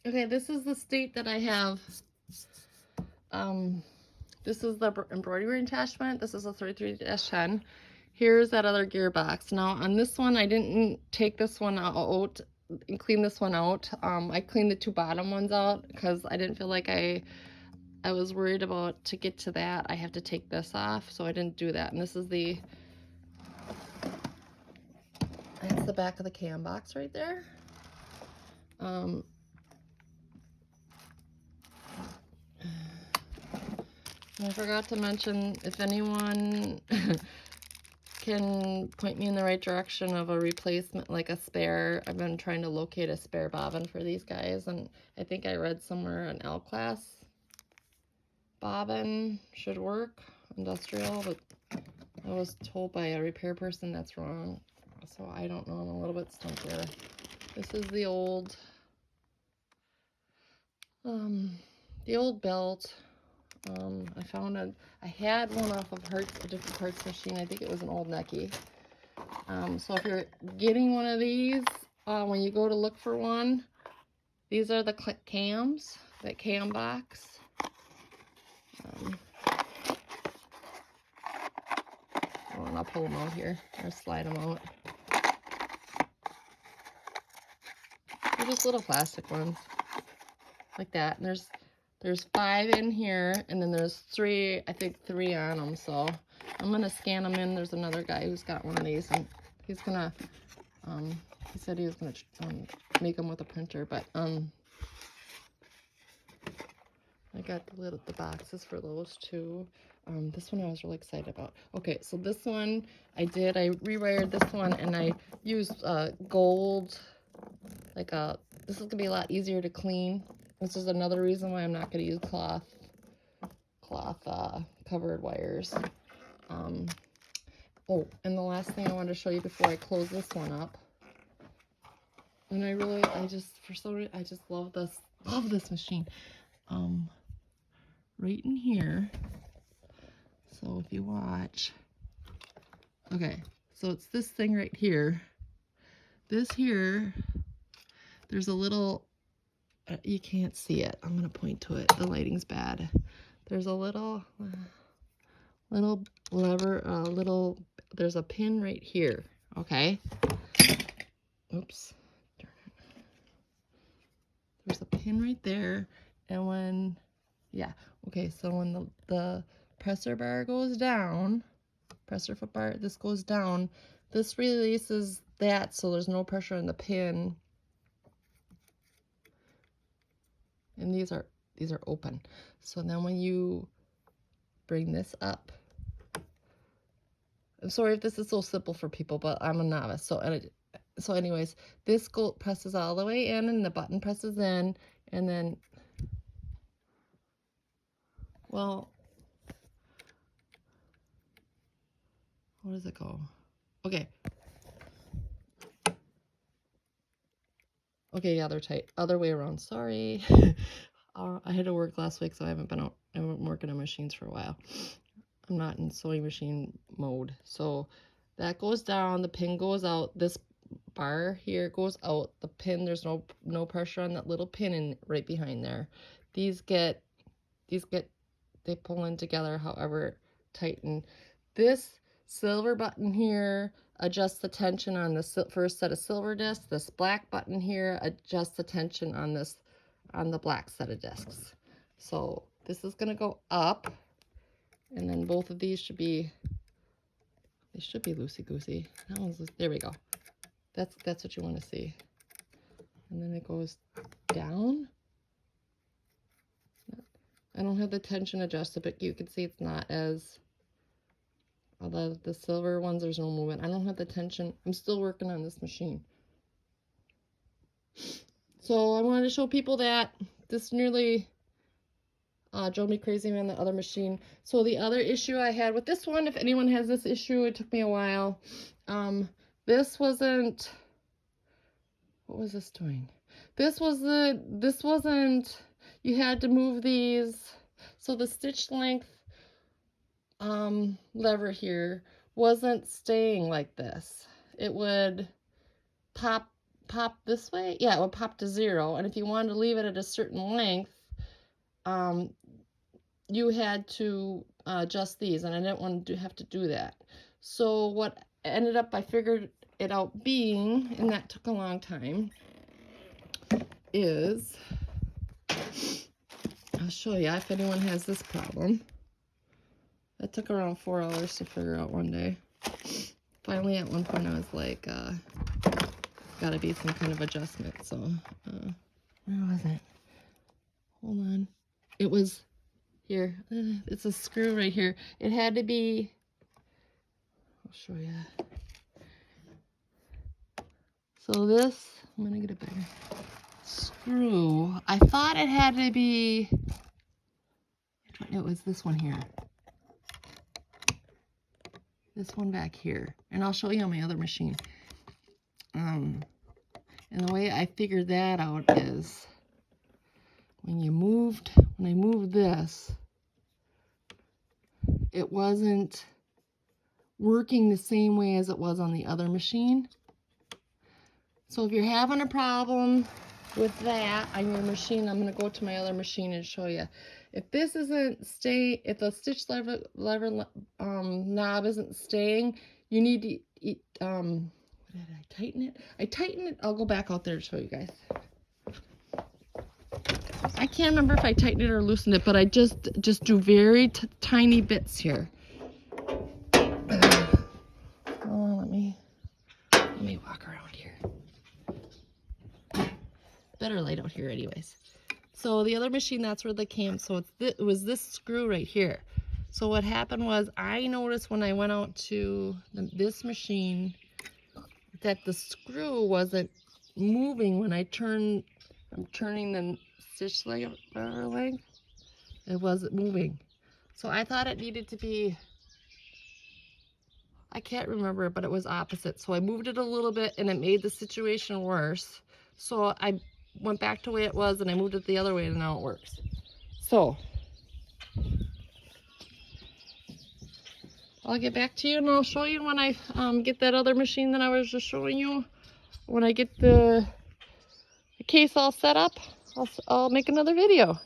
Okay, this is the state that I have. This is the embroidery attachment. This is a 33-10. Here's that other gearbox. Now on this one, I didn't take this one out and clean this one out. I cleaned the two bottom ones out because I didn't feel like I was worried about, to get to that, I have to take this off, so I didn't do that. And this is that's the back of the cam box right there. And I forgot to mention, if anyone can point me in the right direction of a replacement, like a spare. I've been trying to locate a spare bobbin for these guys, and I think I read somewhere an L-class bobbin should work, industrial, but I was told by a repair person that's wrong, so I don't know. I'm a little bit stumped there. This is the old belt. I found I had one off of a different parts machine. I think it was an old Necky. So if you're getting one of these, when you go to look for one, these are the cams, that cam box. And I'll pull them out here, or slide them out. They're just little plastic ones, like that. And there's 5 in here, and then there's 3, I think 3 on them. So I'm gonna scan them in. There's another guy who's got one of these, and he's gonna, he said he was gonna make them with a printer, but I got the boxes for those too. This one I was really excited about. Okay, so this one I rewired this one, and I used gold, this is gonna be a lot easier to clean. This is another reason why I'm not gonna use cloth covered wires. Oh, and the last thing I wanted to show you before I close this one up, and I just, for some reason, I just love this machine. Right in here, so if you watch, okay, so it's this thing right here. This here, there's a little, you can't see it. I'm gonna point to it. The lighting's bad. There's a little lever, there's a pin right here, okay? Oops. There's a pin right there, and when, yeah, okay, so when the presser bar goes down, presser foot bar, this goes down, this releases that, so there's no pressure on the pin, and these are open. So then when you bring this up, I'm sorry if this is so simple for people, but I'm a novice, so anyways, this presses all the way in, and the button presses in, and then, well, where does it go? Okay. Okay, yeah, they're tight. Other way around, sorry. I had to work last week, so I haven't been working on machines for a while. I'm not in sewing machine mode. So that goes down, the pin goes out, this bar here goes out, the pin, there's no pressure on that little pin in right behind there. These they pull in together, however, tighten. This silver button here adjusts the tension on the first set of silver discs. This black button here adjusts the tension on the black set of discs. So this is gonna go up, and then both of these should be loosey-goosey. There we go. That's what you want to see. And then it goes down. I don't have the tension adjusted, but you can see it's not as, the silver ones, there's no movement. I don't have the tension. I'm still working on this machine. So I wanted to show people that this nearly drove me crazy on the other machine. So the other issue I had with this one, if anyone has this issue, it took me a while. This wasn't, what was this doing? This wasn't, you had to move these. So the stitch length lever here wasn't staying like this. It would pop pop this way. Yeah, it would pop to 0. And if you wanted to leave it at a certain length, you had to adjust these, and I didn't want to have to do that. So what ended up, I figured it out being, and that took a long time, is, I'll show you if anyone has this problem. That took around 4 hours to figure out one day. Finally, at one point, I was like, gotta be some kind of adjustment. So, where was it? Hold on. It was here. It's a screw right here. It had to be, I'll show you. So this, I'm gonna get a bigger screw. I thought it had to be, it was this one here. This one back here. And I'll show you on my other machine. And the way I figured that out is when I moved this, it wasn't working the same way as it was on the other machine. So if you're having a problem with that on your machine, I'm going to go to my other machine and show you. If this isn't if the stitch lever knob isn't staying, you need to, what did I tighten it? I tightened it. I'll go back out there to show you guys. I can't remember if I tightened it or loosened it, but I just do very tiny bits here. Oh, let me walk around here. Better light out here anyways. So the other machine, that's where they came. So it was this screw right here. So what happened was, I noticed when I went out to this machine that the screw wasn't moving when I'm turning the stitch leg. It wasn't moving. So I thought it needed to be, I can't remember, but it was opposite. So I moved it a little bit and it made the situation worse. So I went back to the way it was and I moved it the other way and now it works. So I'll get back to you and I'll show you when I get that other machine that I was just showing you. When I get the case all set up, I'll make another video.